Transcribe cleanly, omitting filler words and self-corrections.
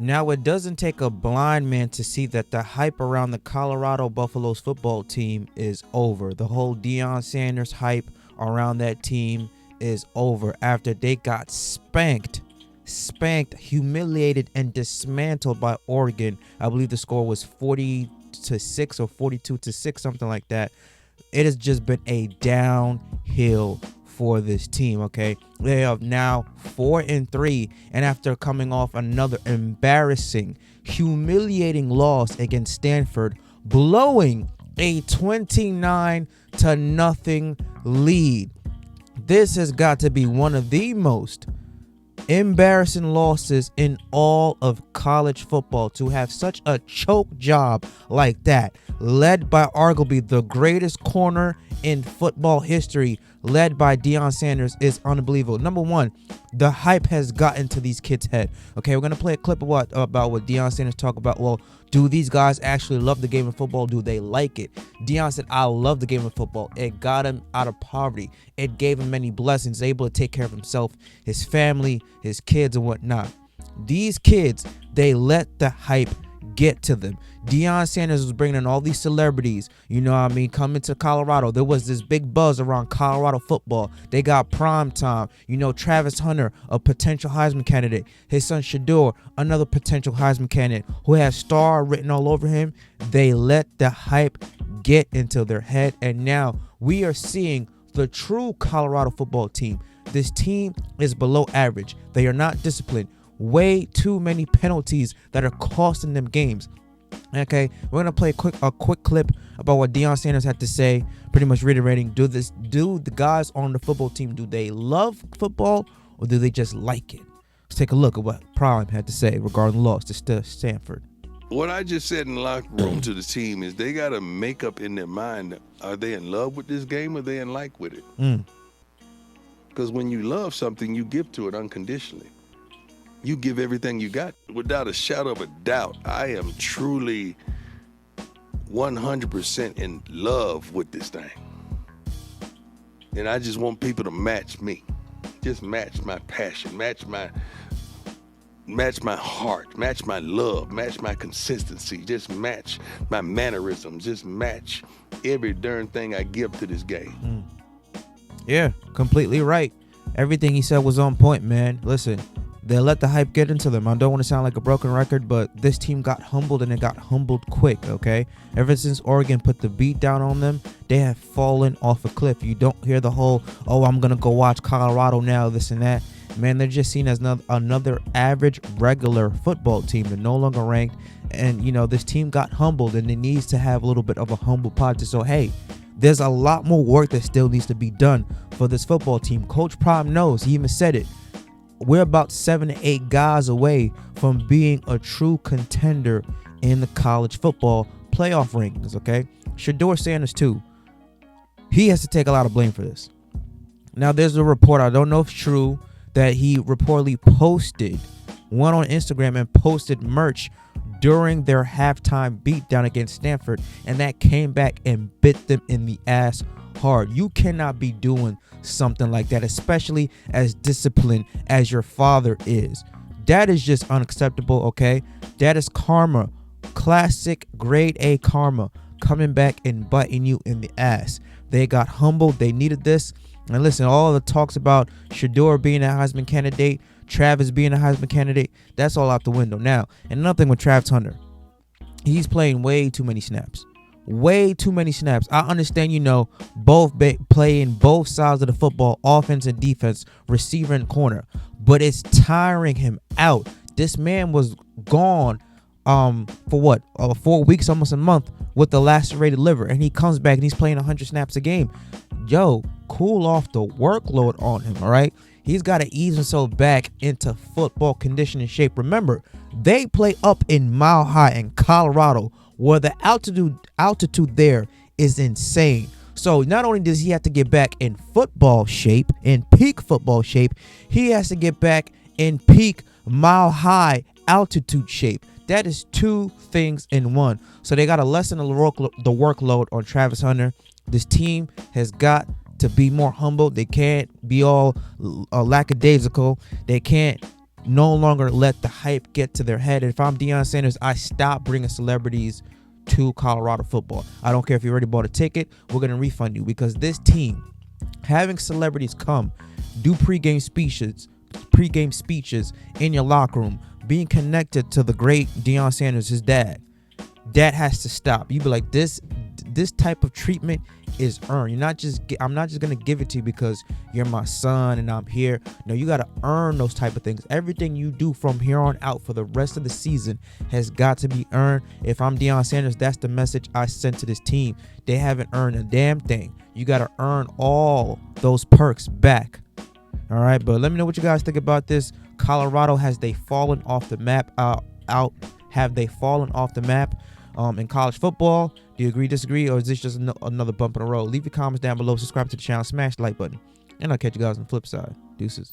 Now, it doesn't take a blind man to see that the hype around the Colorado Buffaloes football team is over. The whole Deion Sanders hype around that team is over after they got spanked, humiliated, and dismantled by Oregon. I believe the score was 40-6 or 42-6, something like that. It has just been a downhill for this team. Okay, they are now 4-3, and after coming off another embarrassing, humiliating loss against Stanford, blowing a 29-0 lead. This has got to be one of the most embarrassing losses in all of college football, to have such a choke job like that, led by arguably the greatest corner in football history, led by Deion Sanders, is unbelievable. Number one, the hype has gotten to these kids' head. Okay, we're gonna play a clip of about what Deion Sanders talked about. Well, do these guys actually love the game of football? Do they like it? Deion said, I love the game of football. It got him out of poverty. It gave him many blessings, able to take care of himself, his family, his kids, and whatnot. These kids, they let the hype get to them. Deion Sanders was bringing in all these celebrities, coming to Colorado. There was this big buzz around Colorado football. They got prime time. Travis Hunter, a potential Heisman candidate. His son Shador, another potential Heisman candidate who has star written all over him. They let the hype get into their head, and now we are seeing the true Colorado football team. This team is below average. They are not disciplined. Way too many penalties that are costing them games. Okay, we're gonna play a quick clip about what Deion Sanders had to say, pretty much reiterating: do the guys on the football team, do they love football or do they just like it? Let's take a look at what Prime had to say regarding the loss to Stanford. What I just said in the locker room to the team is they gotta make up in their mind: are they in love with this game or are they in like with it? Because when you love something, you give to it unconditionally. You give everything you got. Without a shadow of a doubt, I am truly 100% in love with this thing. And I just want people to match me. Just match my passion, match my heart, match my love, match my consistency, just match my mannerisms, just match every darn thing I give to this game. Yeah, completely right. Everything he said was on point, man. Listen, they let the hype get into them. I don't want to sound like a broken record, but this team got humbled, and it got humbled quick, okay? Ever since Oregon put the beat down on them, they have fallen off a cliff. You don't hear the whole, oh, I'm going to go watch Colorado now, this and that. Man, they're just seen as another average, regular football team. They're no longer ranked, and, this team got humbled, and it needs to have a little bit of a humble pod. So, hey, there's a lot more work that still needs to be done for this football team. Coach Prime knows. He even said it. We're about 7 to 8 guys away from being a true contender in the college football playoff rankings, okay? Shador Sanders, too. He has to take a lot of blame for this. Now, there's a report, I don't know if it's true, that he reportedly went on Instagram and posted merch during their halftime beatdown against Stanford, and that came back and bit them in the ass hard. You cannot be doing something like that, especially as disciplined as your father is. That is just unacceptable, okay? That is karma. Classic grade A karma coming back and biting you in the ass. They got humbled. They needed this. And listen, all the talks about Shador being a Heisman candidate, Travis being a Heisman candidate, that's all out the window now. And nothing with Travis Hunter. He's playing way too many snaps. Way too many snaps. I understand, both playing both sides of the football, offense and defense, receiver and corner, but it's tiring him out. This man was gone for 4 weeks, almost a month, with the lacerated liver, and he comes back and he's playing 100 snaps a game. Yo, cool off the workload on him, all right? He's got to ease himself back into football conditioning shape. Remember, they play up in Mile High in Colorado, where the altitude there is insane. So not only does he have to get back in football shape, in peak football shape, he has to get back in peak Mile High altitude shape. That is two things in one. So they got to lessen the workload on Travis Hunter. This team has got to be more humble. They can't be all lackadaisical. They can't no longer let the hype get to their head. If I'm Deion Sanders, I stop bringing celebrities to Colorado football. I don't care if you already bought a ticket, we're going to refund you, because this team, having celebrities come, do pregame speeches in your locker room, being connected to the great Deion Sanders, his dad, that has to stop. You be like, this type of treatment is earned. I'm not just gonna give it to you because you're my son and I'm here. No, you gotta earn those type of things. Everything you do from here on out for the rest of the season has got to be earned. If I'm Deion Sanders, that's the message I sent to this team. They haven't earned a damn thing. You gotta earn all those perks back. All right, but let me know what you guys think about this. Colorado, has they fallen off the map? Have they fallen off the map in college football? Do you agree, disagree, or is this just another bump in the road? Leave your comments down below. Subscribe to the channel. Smash the like button. And I'll catch you guys on the flip side. Deuces.